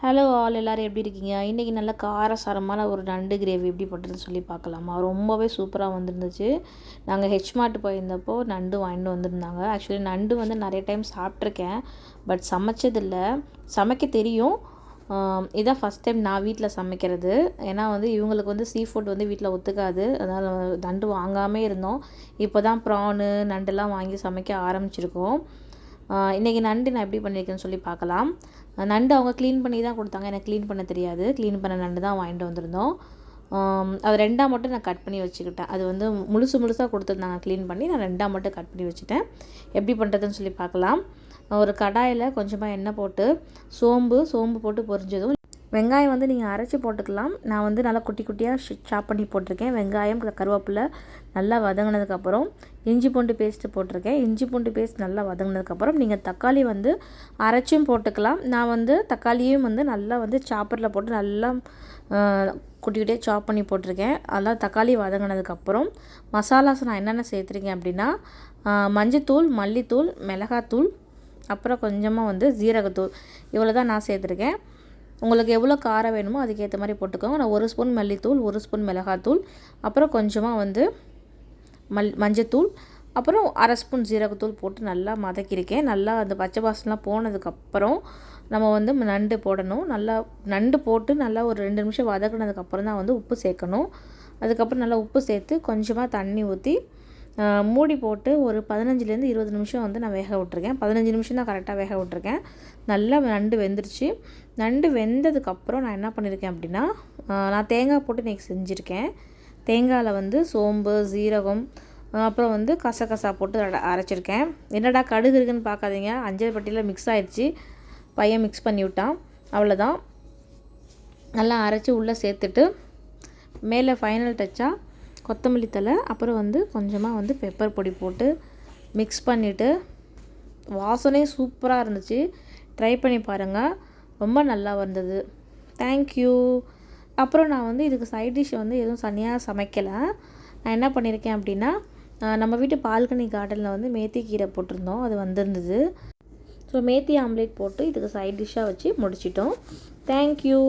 Hello all எல்லோரும் எப்படி இருக்கீங்க? இன்றைக்கி நல்ல காரசாரமான ஒரு நண்டு கிரேவி எப்படி பண்ணுறதுன்னு சொல்லி பார்க்கலாமா? ரொம்பவே சூப்பராக வந்துருந்துச்சு. நாங்கள் ஹெச்மார்ட் போயிருந்தப்போ நண்டு வாங்கிட்டு வந்திருந்தாங்க. ஆக்சுவலி நண்டு வந்து நிறைய டைம் சாப்பிட்ருக்கேன், பட் சமைச்சதில்லை. சமைக்க தெரியும். இதான் ஃபஸ்ட் டைம் நான் வீட்டில் சமைக்கிறது. ஏன்னா வந்து இவங்களுக்கு வந்து சீ ஃபுட் வந்து வீட்டில் ஒத்துக்காது. அதனால் நண்டு வாங்காமே இருந்தோம். இப்போ தான் ப்ரானு நண்டெல்லாம் வாங்கி சமைக்க ஆரம்பிச்சிருக்கோம். இன்றைக்கி நண்டு நான் எப்படி பண்ணியிருக்கேன்னு சொல்லி பார்க்கலாம். நண்டு அவங்க க்ளீன் பண்ணி தான் கொடுத்தாங்க. எனக்கு க்ளீன் பண்ண தெரியாது. க்ளீன் பண்ண நண்டு தான் வாங்கிட்டு வந்திருந்தோம். அது 2ஆக மட்டும் நான் கட் பண்ணி வச்சுக்கிட்டேன். அது வந்து முழுசாக கொடுத்துருந்தாங்க க்ளீன் பண்ணி. நான் 2ஆக மட்டும் கட் பண்ணி வச்சுட்டேன். எப்படி பண்ணுறதுன்னு சொல்லி பார்க்கலாம். ஒரு கடாயில் கொஞ்சமாக எண்ணெய் போட்டு சோம்பு போட்டு பொரிஞ்சதும் வெங்காயம் வந்து நீங்கள் அரைச்சி போட்டுக்கலாம். நான் வந்து நல்லா குட்டி குட்டியாக சாப் பண்ணி போட்டிருக்கேன். வெங்காயம் கருவேப்பிலை நல்லா வதங்கினதுக்கப்புறம் இஞ்சி பூண்டு பேஸ்ட்டு போட்டிருக்கேன். இஞ்சி பூண்டு பேஸ்ட் நல்லா வதங்கினதுக்கப்புறம் நீங்கள் தக்காளி வந்து அரைச்சும் போட்டுக்கலாம். நான் வந்து தக்காளியும் வந்து நல்லா வந்து சாப்பரில் போட்டு நல்லா குட்டி குட்டியாக சாப் பண்ணி போட்டிருக்கேன். அதெல்லாம் தக்காளி வதங்கினதுக்கப்புறம் மசாலாஸ் நான் என்னென்ன சேர்த்துருக்கேன் அப்படின்னா மஞ்சத்தூள், மல்லித்தூள், மிளகாத்தூள், அப்புறம் கொஞ்சமாக வந்து ஜீரகத்தூள், இவ்வளோ தான் நான் சேர்த்துருக்கேன். உங்களுக்கு எவ்வளோ காரம் வேணுமோ அதுக்கேற்ற மாதிரி போட்டுக்கோங்க. நான் 1 ஸ்பூன் மல்லித்தூள், 1 ஸ்பூன் மிளகாத்தூள், அப்புறம் கொஞ்சமாக வந்து மஞ்சத்தூள், அப்புறம் 1/2 ஸ்பூன் ஜீரகத்தூள் போட்டு நல்லா மதக்கியிருக்கேன். நல்லா அந்த பச்சை வாசனைலாம் போனதுக்கப்புறம் நம்ம வந்து நண்டு போடணும். நல்லா நண்டு போட்டு நல்லா ஒரு 2 நிமிஷம் வதக்கினதுக்கப்புறம் தான் வந்து உப்பு சேர்க்கணும். அதுக்கப்புறம் நல்லா உப்பு சேர்த்து கொஞ்சமாக தண்ணி ஊற்றி மூடி போட்டு ஒரு 15லேருந்து 20 நிமிஷம் வந்து நான் வேக விட்ருக்கேன். 15 நிமிஷம் தான் கரெக்டாக வேக விட்ருக்கேன். நல்லா நண்டு வெந்துருச்சு. நண்டு வெந்ததுக்கப்புறம் நான் என்ன பண்ணியிருக்கேன் அப்படின்னா நான் தேங்காய் போட்டு இன்றைக்கி செஞ்சுருக்கேன். தேங்காயில் வந்து சோம்பு, ஜீரகம், அப்புறம் வந்து கசகசா போட்டு அரைச்சிருக்கேன். என்னடா கடுகு இருக்குன்னு பார்க்காதீங்க, அஞ்சல் பட்டியில் மிக்ஸ் ஆகிடுச்சு. பையன் மிக்ஸ் பண்ணி விட்டான், அவ்வளோதான். நல்லா அரைச்சி உள்ளே சேர்த்துட்டு மேலே ஃபைனல் டச்சாக கொத்தமல்லி தழை, அப்புறம் வந்து கொஞ்சமாக வந்து பெப்பர் பொடி போட்டு மிக்ஸ் பண்ணிவிட்டு வாசனை சூப்பராக இருந்துச்சு. ட்ரை பண்ணி பாருங்கள், ரொம்ப நல்லா வந்தது. தேங்க்யூ. அப்புறம் நான் வந்து இதுக்கு சைட் டிஷ் வந்து எதுவும் தனியாக சமைக்கலை. நான் என்ன பண்ணியிருக்கேன் அப்படின்னா நம்ம வீட்டு பால்கனி கார்டனில் வந்து மேத்தி கீரை போட்டிருந்தோம், அது வந்திருந்தது. ஸோ மேத்தி ஆம்லேட் போட்டு இதுக்கு சைட் டிஷ்ஷாக வச்சு முடிச்சிட்டோம். தேங்க்யூ.